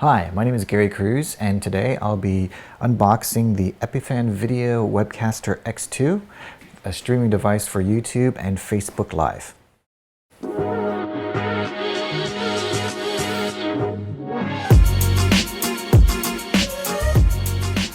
Hi, my name is Gary Cruz, and today I'll be unboxing the Epiphan Video Webcaster X2, a streaming device for YouTube and Facebook Live.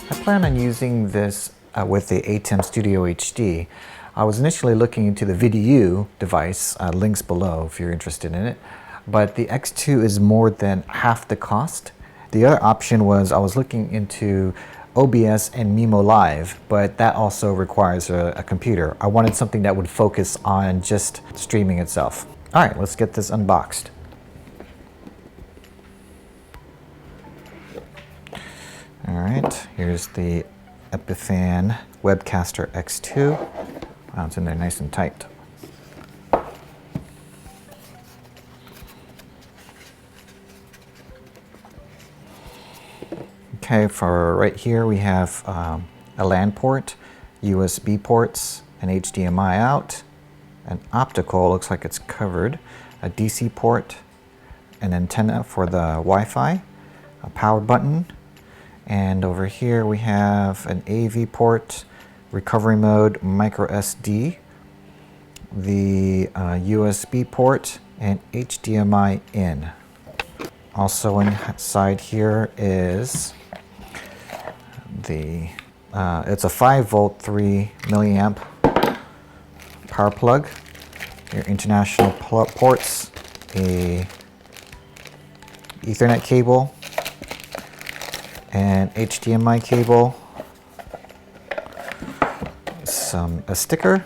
I plan on using this with the ATEM Studio HD. I was initially looking into the VDU device, links below if you're interested in it. But the X2 is more than half the cost. The other option was I was looking into OBS and Mimo Live, but that also requires a computer. I wanted something that would focus on just streaming itself. All right, let's get this unboxed. All right, here's the Epiphan Webcaster X2. Wow, it's in there nice and tight. Okay, for right here we have a LAN port, USB ports, an HDMI out, an optical, looks like it's covered, a DC port, an antenna for the Wi-Fi, a power button, and over here we have an AV port, recovery mode, micro SD, the USB port, and HDMI in. Also inside here is it's a 5 volt 3 milliamp power plug, your international ports, a Ethernet cable, an HDMI cable, a sticker,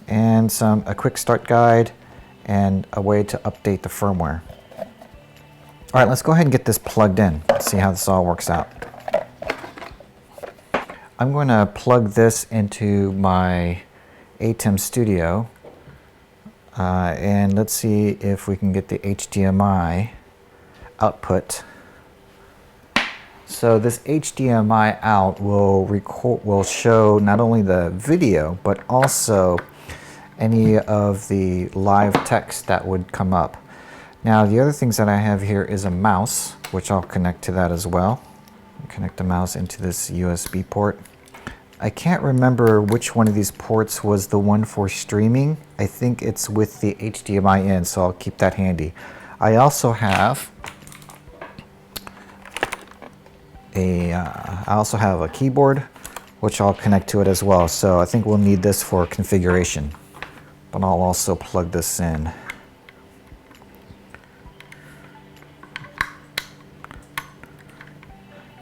and a quick start guide, and a way to update the firmware. All right, let's go ahead and get this plugged in. Let's see how this all works out. I'm going to plug this into my ATEM Studio, and let's see if we can get the HDMI output. So this HDMI out will show not only the video, but also any of the live text that would come up. Now the other things that I have here is a mouse, which I'll connect to that as well. Connect the mouse into this USB port. I can't remember which one of these ports was the one for streaming. I think it's with the HDMI in, so I'll keep that handy. I also have a keyboard, which I'll connect to it as well. So I think we'll need this for configuration, but I'll also plug this in.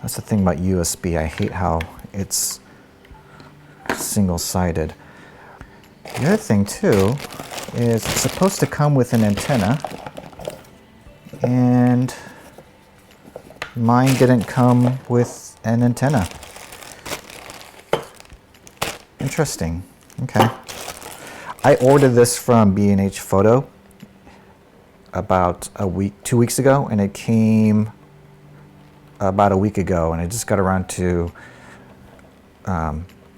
That's the thing about USB. I hate how it's single-sided. The other thing too is it's supposed to come with an antenna, and mine didn't come with an antenna. Interesting. Okay. I ordered this from B&H Photo about 2 weeks ago, and it came about a week ago, and I just got around to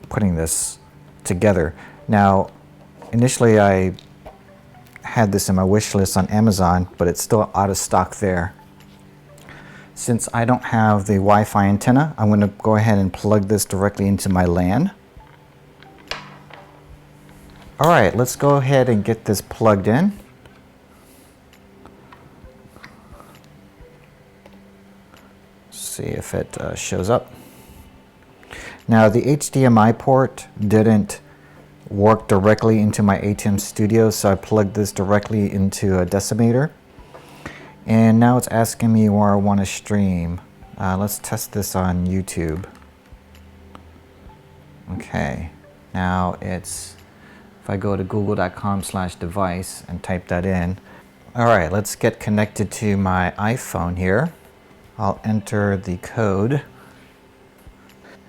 putting this together. Now, initially I had this in my wish list on Amazon, but it's still out of stock there. Since I don't have the Wi-Fi antenna, I'm going to go ahead and plug this directly into my LAN. All right, let's go ahead and get this plugged in. See if it shows up. Now the HDMI port didn't work directly into my ATEM Studio, so I plugged this directly into a decimator. And now it's asking me where I want to stream. Let's test this on YouTube. Okay, now if I go to google.com/device and type that in. All right, let's get connected to my iPhone here. I'll enter the code,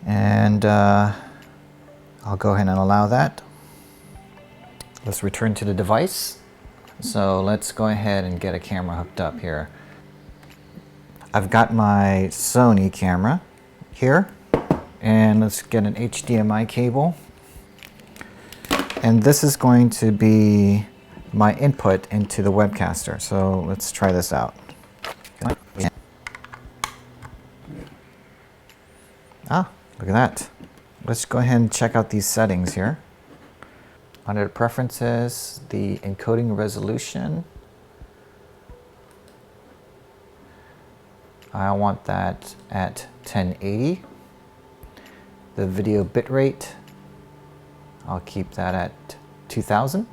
and I'll go ahead and allow that. Let's return to the device. So let's go ahead and get a camera hooked up here. I've got my Sony camera here, and let's get an HDMI cable. And this is going to be my input into the Webcaster. So let's try this out. Ah, look at that. Let's go ahead and check out these settings here. Under preferences, the encoding resolution. I want that at 1080. The video bitrate, I'll keep that at 2000.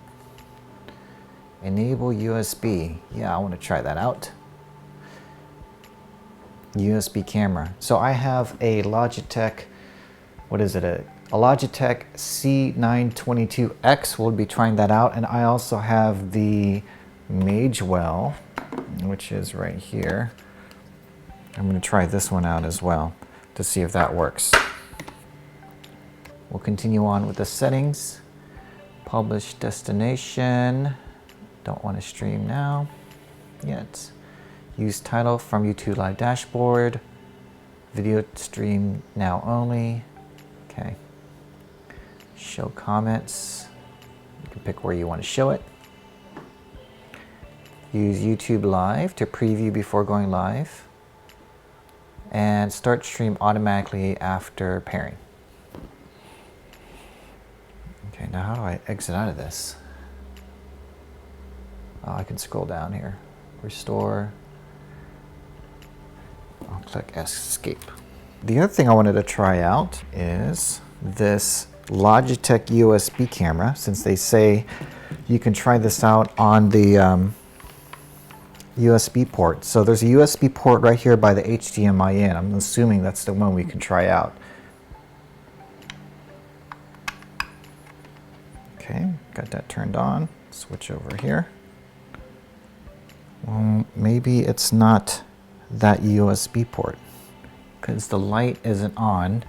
Enable USB. Yeah, I want to try that out. USB camera. So I have a Logitech, what is it? A Logitech C922X. We'll be trying that out. And I also have the Magewell, which is right here. I'm going to try this one out as well to see if that works. We'll continue on with the settings. Publish destination. Don't want to stream now yet. Use title from YouTube Live Dashboard. Video stream now only. Okay. Show comments. You can pick where you want to show it. Use YouTube Live to preview before going live. And start stream automatically after pairing. Okay, now how do I exit out of this? Oh, I can scroll down here. Restore. I'll click escape. The other thing I wanted to try out is this Logitech USB camera, since they say you can try this out on the USB port. So there's a USB port right here by the HDMI in. I'm assuming that's the one we can try out. Okay, got that turned on. Switch over here. Well, maybe it's not that USB port because the light isn't on.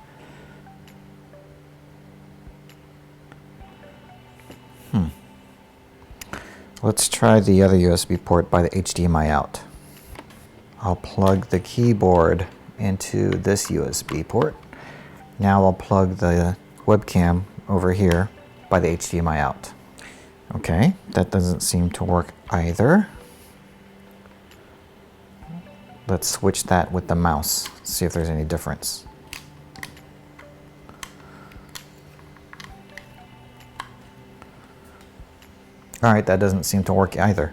Let's try the other USB port by the HDMI out. I'll plug the keyboard into this USB port. Now I'll plug the webcam over here by the HDMI out. Okay, that doesn't seem to work either. Let's switch that with the mouse, see if there's any difference. All right, that doesn't seem to work either.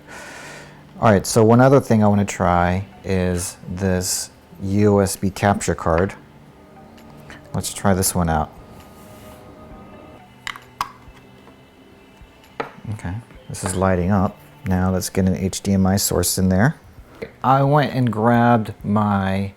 All right, so one other thing I want to try is this USB capture card. Let's try this one out. Okay, this is lighting up. Now let's get an HDMI source in there. I went and grabbed my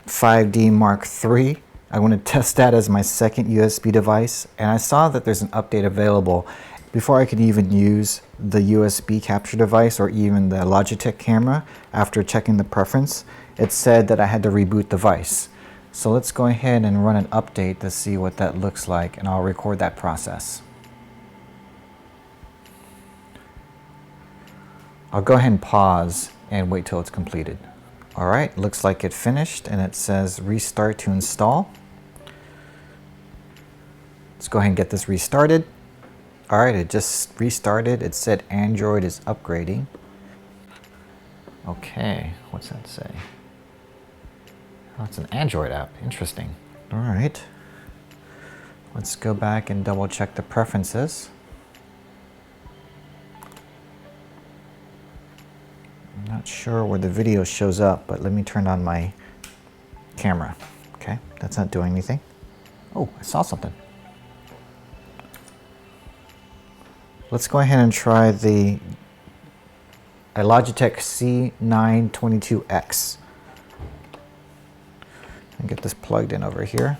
5D Mark III. I want to test that as my second USB device, and I saw that there's an update available. Before I could even use the USB capture device or even the Logitech camera, after checking the preference, it said that I had to reboot the device. So let's go ahead and run an update to see what that looks like, and I'll record that process. I'll go ahead and pause and wait till it's completed. All right, looks like it finished, and it says restart to install. Let's go ahead and get this restarted. All right, it just restarted. It said Android is upgrading. Okay, what's that say? Oh, it's an Android app, interesting. All right, let's go back and double check the preferences. I'm not sure where the video shows up, but let me turn on my camera. Okay, that's not doing anything. Oh, I saw something. Let's go ahead and try a Logitech C922X. And get this plugged in over here.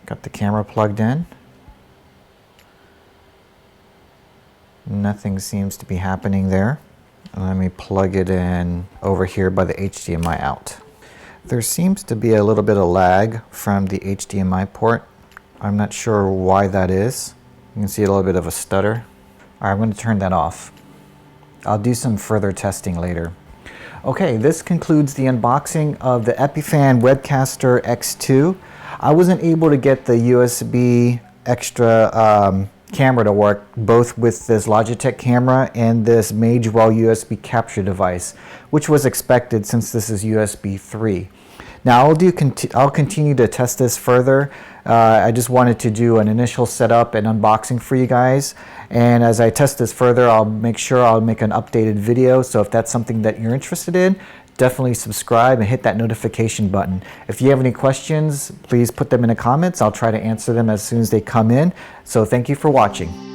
Got the camera plugged in. Nothing seems to be happening there. Let me plug it in over here by the HDMI out. There seems to be a little bit of lag from the HDMI port. I'm not sure why that is. You can see a little bit of a stutter. All right, I'm going to turn that off. I'll do some further testing later. Okay, this concludes the unboxing of the Epiphan Webcaster X2. I wasn't able to get the USB extra camera to work, both with this Logitech camera and this Magewell USB capture device, which was expected since this is USB 3. Now I'll continue to test this further. I just wanted to do an initial setup and unboxing for you guys, and as I test this further, I'll make sure I'll make an updated video. So if that's something that you're interested in, definitely subscribe and hit that notification button. If you have any questions, please put them in the comments. I'll try to answer them as soon as they come in. So thank you for watching.